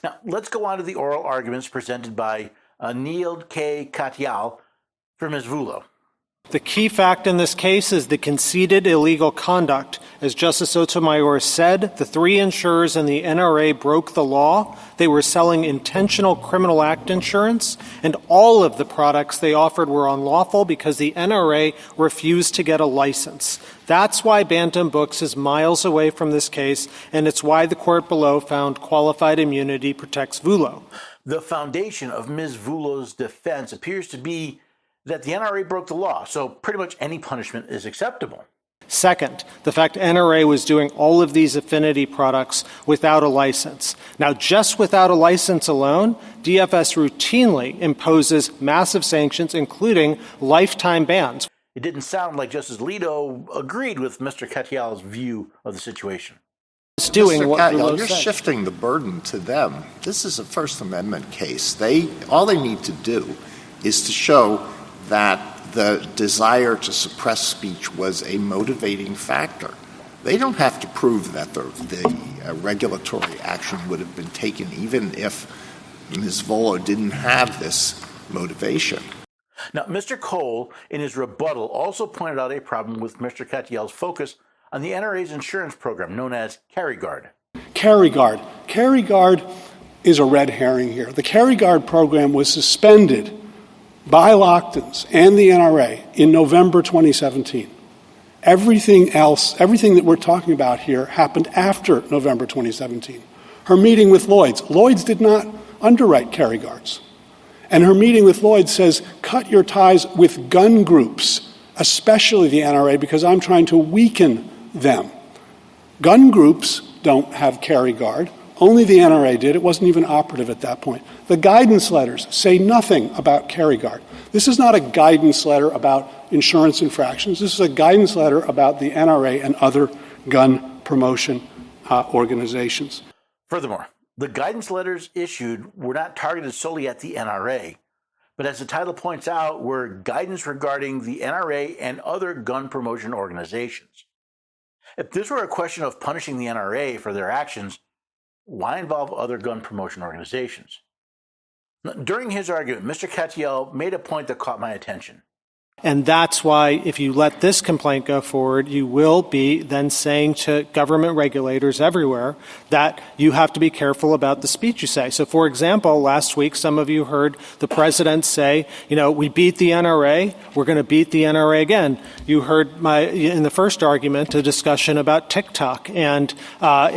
Now, let's go on to the oral arguments presented by Neil K. Katyal for Ms. Vullo. The key fact in this case is the conceded illegal conduct. As Justice Sotomayor said, the three insurers in the NRA broke the law. They were selling intentional criminal act insurance, and all of the products they offered were unlawful because the NRA refused to get a license. That's why Bantam Books is miles away from this case, and it's why the court below found qualified immunity protects Vullo. The foundation of Ms. Vullo's defense appears to be that the NRA broke the law, so pretty much any punishment is acceptable. Second, the fact NRA was doing all of these affinity products without a license. Now, just without a license alone, DFS routinely imposes massive sanctions, including lifetime bans. It didn't sound like Justice Alito agreed with Mr. Katyal's view of the situation. Mr. Katyal, you're shifting the burden to them. This is a First Amendment case. All they need to do is to show that the desire to suppress speech was a motivating factor. They don't have to prove that the regulatory action would have been taken even if Ms. Vullo didn't have this motivation. Now, Mr. Cole, in his rebuttal, also pointed out a problem with Mr. Katyal's focus on the NRA's insurance program known as Carry Guard. Carry Guard. Carry Guard is a red herring here. The Carry Guard program was suspended by Lockton's and the NRA in November 2017. Everything that we're talking about here happened after November 2017. Her meeting with Lloyd's did not underwrite Carry Guards. And her meeting with Lloyd's says, cut your ties with gun groups, especially the NRA, because I'm trying to weaken them. Gun groups don't have Carry Guard. Only the NRA did. It wasn't even operative at that point. The guidance letters say nothing about Carry Guard. This is not a guidance letter about insurance infractions. This is a guidance letter about the NRA and other gun promotion organizations. Furthermore, the guidance letters issued were not targeted solely at the NRA, but as the title points out, were guidance regarding the NRA and other gun promotion organizations. If this were a question of punishing the NRA for their actions, why involve other gun promotion organizations? During his argument, Mr. Katyal made a point that caught my attention. And that's why if you let this complaint go forward, you will be then saying to government regulators everywhere that you have to be careful about the speech you say. So, for example, last week, some of you heard the president say, we beat the NRA, we're going to beat the NRA again. You heard in the first argument, a discussion about TikTok and a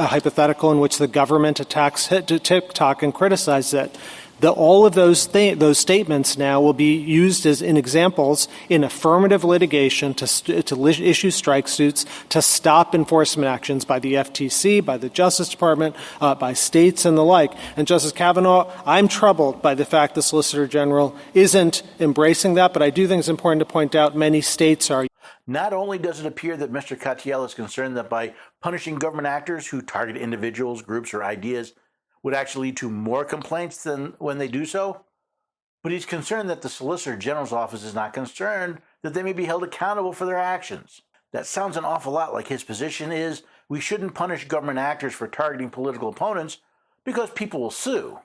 hypothetical in which the government attacks TikTok and criticizes it. All of those statements now will be used as in examples in affirmative litigation to issue strike suits to stop enforcement actions by the FTC, by the Justice Department, by states and the like. And Justice Kavanaugh, I'm troubled by the fact the Solicitor General isn't embracing that, but I do think it's important to point out many states are. Not only does it appear that Mr. Katyal is concerned that by punishing government actors who target individuals, groups, or ideas would actually lead to more complaints than when they do so, but he's concerned that the Solicitor General's office is not concerned that they may be held accountable for their actions. That sounds an awful lot like his position is we shouldn't punish government actors for targeting political opponents because people will sue.